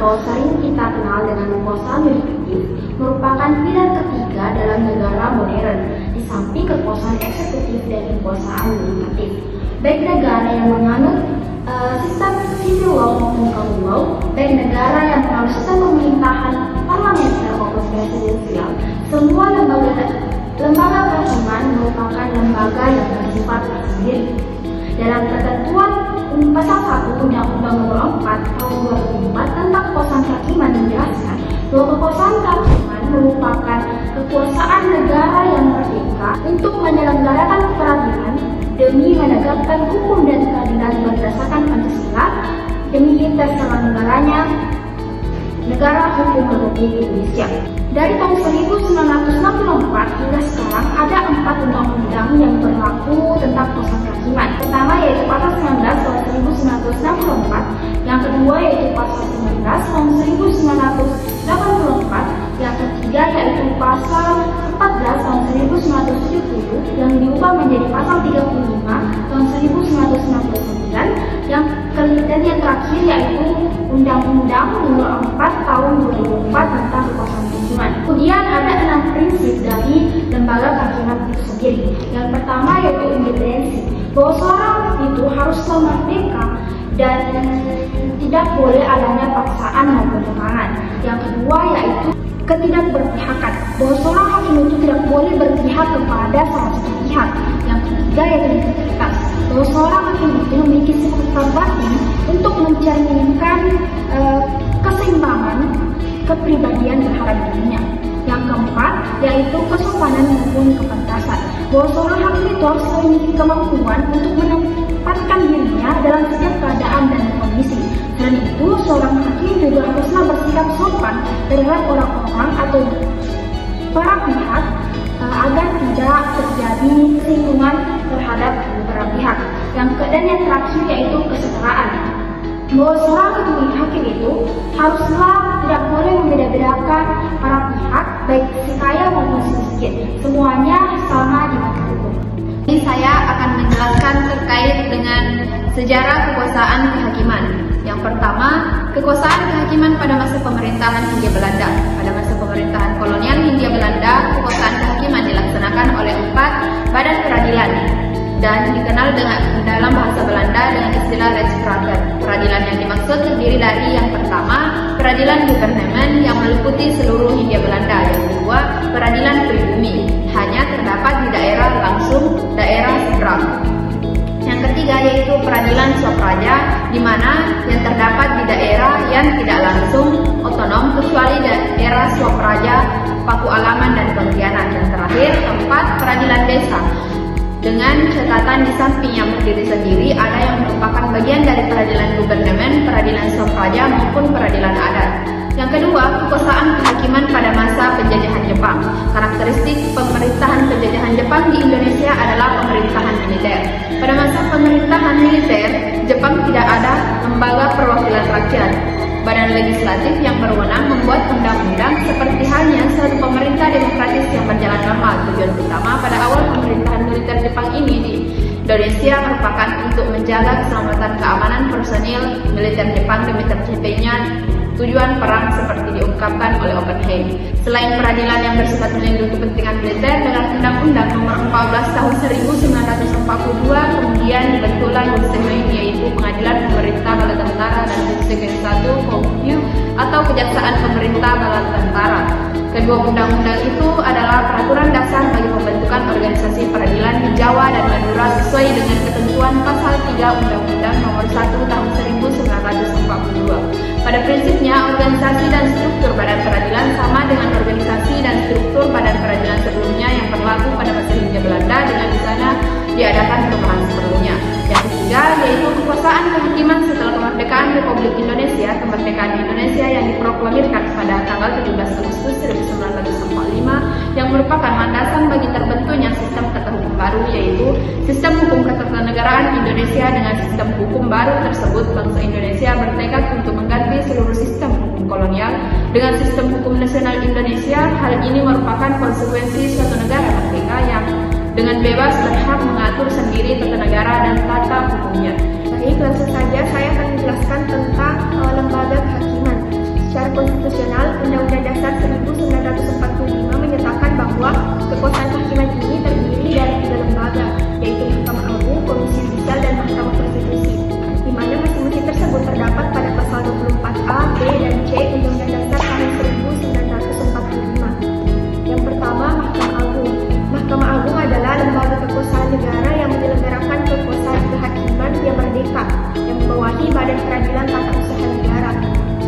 atau sering kita kenal dengan kekuasaan yudikatif merupakan pilar ketiga dalam negara modern, di samping kekuasaan eksekutif dan kekuasaan yudikatif. Baik negara yang menganut sistem civil law maupun common law, baik negara yang menganut sistem pemerintahan parlementer maupun presidensial, semua lembaga kehakiman merupakan lembaga yang bersifat tersendiri. Dalam ketentuan Pasal 1 Undang-Undang Nomor 4 Tahun 2004 tentang kekuasaan kehakiman menjelaskan bahwa kekuasaan kehakiman merupakan kekuasaan negara yang merdeka untuk menyelenggarakan peradilan demi menegakkan hukum dan keadilan berdasarkan Pancasila demi terselenggaranya negara hukum Republik Indonesia. Dari tahun 1964 hingga sekarang ada 4 undang-undang yang berlaku tentang kekuasaan kehakiman. Pertama yaitu Pasal 19 tahun 1964, yang kedua yaitu Pasal 19 tahun 1984, yang ketiga yaitu Pasal 14 tahun 1970 yang diubah menjadi Pasal 35 tahun 1999, dan yang terakhir yaitu Undang-Undang Nomor 4 Tahun 2004 tentang kekuasaan kehakiman. Kemudian ada 6 prinsip dari lembaga kehakiman itu sendiri. Yang pertama yaitu independensi, bahwa seorang itu harus merdeka dan tidak boleh adanya paksaan maupun tekanan. Yang kedua yaitu ketidakberpihakan, bahwa seorang hakim itu tidak boleh berpihak kepada salah satu pihak. Yang ketiga yaitu integritas, bahwa seorang hakim itu memiliki sifat batin untuk mencerminkan keseimbangan kepribadian terhadap dirinya. Yang keempat yaitu kesopanan maupun kepantasan, bahwa seorang hakim itu harus memiliki kemampuan untuk menempatkan dirinya dalam setiap keadaan dan kondisi. Selain itu, seorang hakim juga haruslah bersikap sopan terhadap orang-orang atau para pihak agar tidak terjadi kesinggungan terhadap para pihak. Dan yang terakhir yaitu kesetaraan, bahwa seorang hakim itu haruslah tidak boleh membeda-bedakan para pihak, baik si kaya maupun si miskin. Semuanya sama di mata hukum. Ini saya akan menjelaskan terkait dengan sejarah kekuasaan kehakiman. Yang pertama, kekuasaan kehakiman pada masa pemerintahan Hindia Belanda. Pada masa pemerintahan kolonial Hindia Belanda, kekuasaan kehakiman dilaksanakan oleh 4 badan peradilan dan dikenal dalam bahasa Belanda dengan istilah Rechtspraker. Peradilan yang dimaksud terdiri dari yang pertama, peradilan Gouvernement yang meliputi seluruh Hindia Belanda. Yang kedua, peradilan pribumi, hanya terdapat di daerah seberang. Yang ketiga yaitu peradilan swapraja, di mana yang terdapat di daerah yang tidak langsung otonom kecuali daerah swapraja, Paku Alaman dan Pontianak. Yang terakhir, keempat, peradilan desa. Dengan catatan di samping yang berdiri sendiri ada yang merupakan bagian dari peradilan Gouvernement, peradilan swapraja maupun peradilan adat. Yang kedua, kekuasaan kehakiman pada masa penjajahan Jepang. Karakteristik pemerintahan penjajahan Jepang di Indonesia adalah pemerintahan militer. Pada masa pemerintahan militer, Jepang tidak ada lembaga perwakilan rakyat. Badan legislatif yang berwenang membuat undang-undang seperti halnya suatu pemerintah demokratis yang berjalan normal. Tujuan utama pada awal pemerintahan militer Jepang ini di Indonesia merupakan untuk menjaga keselamatan keamanan personil militer Jepang demi tercapainya tujuan perang seperti diungkapkan oleh Oppenheim. Selain peradilan yang bersifat melindungi kepentingan militer dengan Undang-Undang Nomor 14 Tahun 1942, kemudian dibentuklah sistem lain yaitu Pengadilan Pemerintah Bala Tentara dan Seksi 1 Kompu atau Kejaksaan Pemerintah Bala Tentara. Kedua undang-undang itu adalah peraturan dasar bagi pembentukan organisasi peradilan di Jawa dan Madura sesuai dengan ketentuan Pasal 3 Undang-Undang Nomor 1 Tahun 1942. Pada prinsipnya, organisasi dan struktur badan peradilan sama dengan organisasi dan struktur badan peradilan sebelumnya yang berlaku pada masa Hindia Belanda dengan di sana diadakan perubahan sebelumnya. Yang ketiga yaitu kekuasaan kehakiman setelah kemerdekaan Republik Indonesia. Kemerdekaan Indonesia yang diproklamirkan pada tanggal 17 Agustus 1945 yang merupakan landasan bagi terbentuknya sistem tata hukum baru yaitu sistem hukum ketatanegaraan Indonesia. Dengan sistem hukum baru tersebut, bangsa Indonesia bertekad untuk mengganti seluruh sistem hukum kolonial dengan sistem hukum nasional Indonesia. Hal ini merupakan konsekuensi suatu negara merdeka yang dengan bebas berhak mengatur sendiri tata negara dan tata hukumnya. Baik, langsung saja saya akan menjelaskan tentang lembaga kehakiman. secara konstitusional, Undang-Undang Dasar 1945 menyatakan bahwa kekuasaan kehakiman ini terdiri dari 3 lembaga, yaitu Mahkamah Agung, Komisi Yudisial, dan Mahkamah Konstitusi, di mana masing-masing tersebut terdapat pada pasal 24A, B, dan C Undang-Undang Dasar tahun 1945. Yang pertama, Mahkamah Agung. Mahkamah Agung adalah lembaga kekuasaan negara yang menyelenggarakan kekuasaan kehakiman yang merdeka, yang membawahi Badan Peradilan Tata Usaha Negara.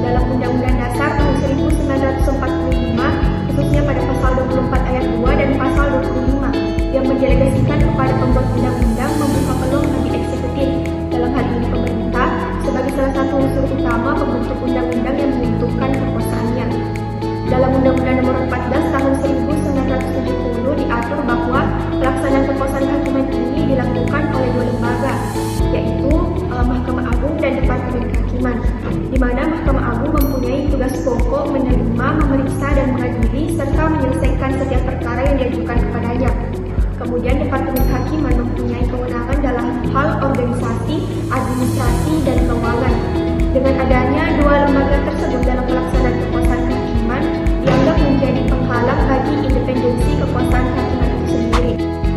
Dalam Undang-Undang Dasar tahun 1945, khususnya pada pasal 24 ayat 2 dan pasal 25, yang mendelegasikan kepada pembuat undang-undang membuka peluang bagi eksekutif, dalam hal ini pemerintah, sebagai salah satu unsur utama pembentuk undang-undang yang menentukan kekuasaannya. Dalam Undang-Undang Nomor 14 tahun 1970 diatur bahwa pelaksanaan kekuasaan kehakiman ini dilakukan oleh 2 lembaga, yaitu Mahkamah Agung dan Departemen Kehakiman, di mana Mahkamah Agung mempunyai tugas pokok menerima, memeriksa, dan mengadili serta menyelesaikan setiap perkara yang diajukan kepadanya. Kemudian Departemen Kehakiman mempunyai kewenangan dalam hal organisasi, administrasi, dan keuangan. Dengan adanya 2 lembaga tersebut dalam pelaksanaan kekuasaan kehakiman dianggap menjadi penghalang bagi independensi kekuasaan kehakiman itu sendiri.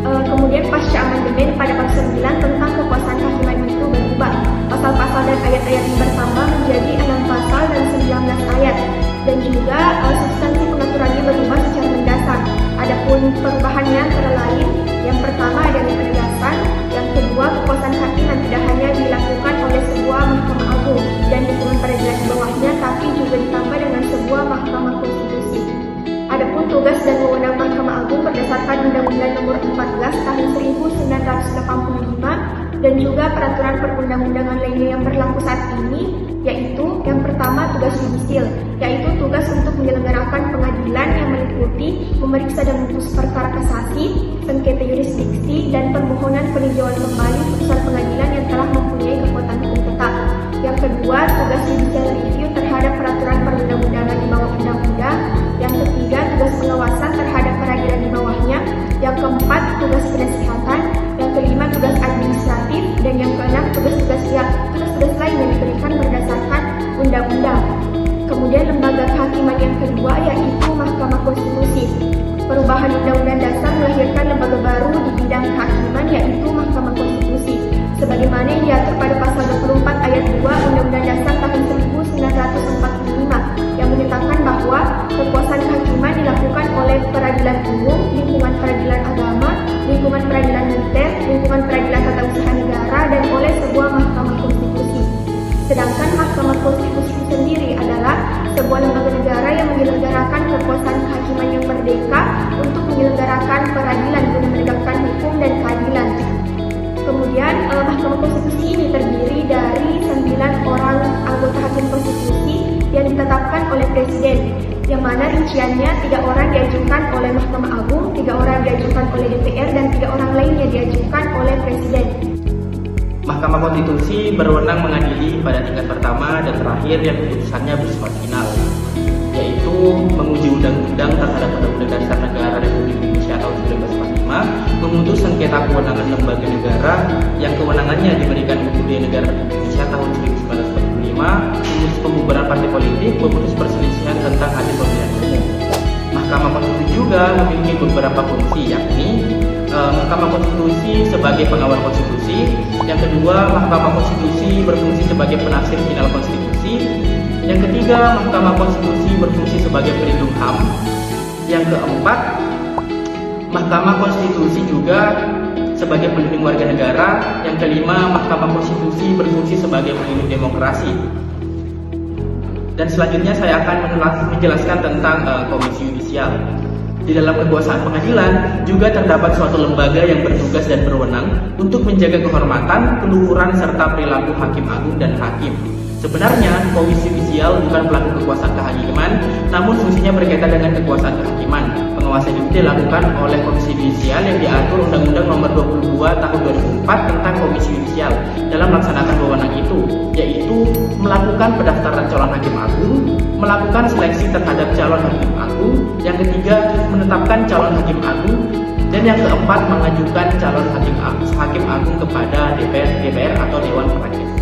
Kemudian pasca amandemen pada pasal 9 tentang kekuasaan kehakiman itu berubah. Pasal-pasal dan ayat-ayat yang bertambah menjadi 6 pasal dan 19 ayat, dan juga substansi pengaturannya berubah secara mendasar. Adapun perubahannya antara lain, yang pertama adalah penegasan, yang kedua kekuasaan kehakiman tidak hanya dilakukan oleh sebuah Mahkamah Agung dan lingkungan peradilan di bawahnya, tapi juga ditambah dengan sebuah Mahkamah Konstitusi. Adapun tugas dan wewenang Mahkamah Agung berdasarkan Undang-Undang Nomor 14 tahun 1985 dan juga peraturan perundang-undangan lainnya yang berlaku saat ini, yaitu yang pertama tugas yudisial, yaitu tugas untuk menyelenggarakan pengadilan yang meliputi memeriksa dan memutus perkara kasasi, sengketa yurisdiksi, dan permohonan peninjauan kembali putusan pengadilan yang telah mempunyai kekuatan hukum tetap. Yang kedua, tugas judicial review terhadap peraturan perundang-undangan di bawah undang-undang. Yang ketiga, tugas pengawasan terhadap peradilan di bawahnya. Yang keempat, tugas penasihatan. Yang kelima, tugas administratif. Dan yang keenam, tugas-tugas lain yang diberikan berdasarkan undang-undang. Kemudian lembaga kehakiman yang kedua yaitu Mahkamah Konstitusi. Perubahan Undang-Undang Dasar melahirkan lembaga baru di bidang kehakiman yaitu Mahkamah Konstitusi, sebagaimana yang diatur pada pasal 24 ayat 2 Undang-Undang Dasar tahun 1945 yang menyatakan bahwa kekuasaan kehakiman dilakukan oleh peradilan umum, lingkungan peradilan agama, lingkungan peradilan militer, lingkungan peradilan tata usaha negara, dan oleh sebuah Mahkamah Konstitusi. Sedangkan Mahkamah Konstitusi sendiri adalah sebuah lembaga negara yang menyelenggarakan kekuasaan kehakiman yang merdeka untuk menyelenggarakan peradilan guna menegakkan hukum dan keadilan. Kemudian Mahkamah Konstitusi ini terdiri dari 9 orang anggota hakim konstitusi yang ditetapkan oleh Presiden, yang mana rinciannya 3 orang diajukan oleh Mahkamah Agung, 3 orang diajukan oleh DPR, dan 3 orang lainnya diajukan oleh Presiden. Mahkamah Konstitusi berwenang mengadili pada tingkat pertama dan terakhir yang keputusannya bersifat final, yaitu menguji undang-undang terhadap Undang-Undang Dasar Negara Republik Indonesia tahun 1945, memutus sengketa kewenangan lembaga negara yang kewenangannya diberikan untuk negara Republik Indonesia tahun 1945, memutus pembubaran partai politik, memutus perselisihan tentang hasil pemilihan umum. Mahkamah Konstitusi juga memiliki beberapa fungsi, yakni Mahkamah Konstitusi sebagai pengawal konstitusi, yang kedua Mahkamah Konstitusi berfungsi sebagai penafsir final konstitusi, yang ketiga Mahkamah Konstitusi berfungsi sebagai pelindung HAM, yang keempat Mahkamah Konstitusi juga sebagai pelindung warga negara, yang kelima Mahkamah Konstitusi berfungsi sebagai pelindung demokrasi. Dan selanjutnya saya akan menjelaskan tentang Komisi Yudisial. Di dalam kekuasaan pengadilan juga terdapat suatu lembaga yang bertugas dan berwenang untuk menjaga kehormatan, keluhuran, serta perilaku hakim agung dan hakim. Sebenarnya, Komisi Yudisial bukan pelaku kekuasaan kehakiman, namun fungsinya berkaitan dengan kekuasaan kehakiman. Pengawasan itu dilakukan oleh Komisi Yudisial yang diatur Undang-Undang Nomor 22 Tahun 2004 tentang Komisi Yudisial dalam melaksanakan wewenang itu, yaitu melakukan pendaftaran calon hakim agung, melakukan seleksi terhadap calon hakim agung, yang ketiga menetapkan calon hakim agung, Dan yang keempat, mengajukan calon hakim agung kepada DPR atau Dewan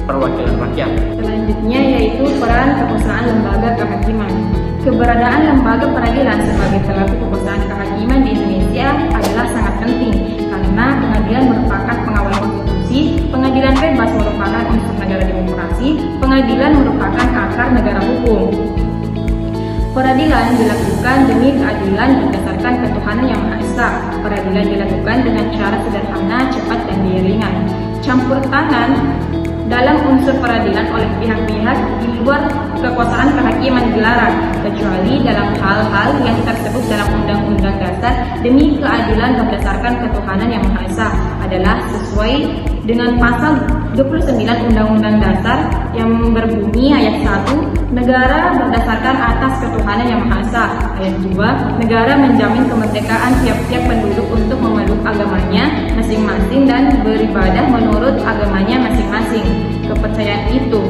Perwakilan Rakyat. Selanjutnya yaitu peran kekuasaan lembaga kehakiman. Keberadaan lembaga peradilan sebagai pelaku kekuasaan kehakiman di Indonesia adalah sangat penting karena pengadilan merupakan pengawal konstitusi, pengadilan bebas merupakan unsur negara demokrasi, pengadilan merupakan akar negara hukum. Peradilan dilakukan demi keadilan berdasarkan ketuhanan yang Maha Esa. Peradilan dilakukan dengan cara sederhana, cepat, dan biaya ringan. Campur tangan dalam unsur peradilan oleh pihak-pihak di luar kekuasaan kehakiman dilarang, kecuali dalam hal-hal yang tersebut dalam Undang-Undang Dasar demi keadilan berdasarkan ketuhanan yang Maha Esa adalah sesuai dengan pasal 29 Undang-Undang Dasar yang berbunyi ayat 1, negara berdasarkan atas ketuhanan yang Maha Esa. Ayat 2, negara menjamin kemerdekaan tiap-tiap penduduk untuk memeluk agamanya masing-masing dan beribadah menurut agamanya masing-masing. Kepercayaan itu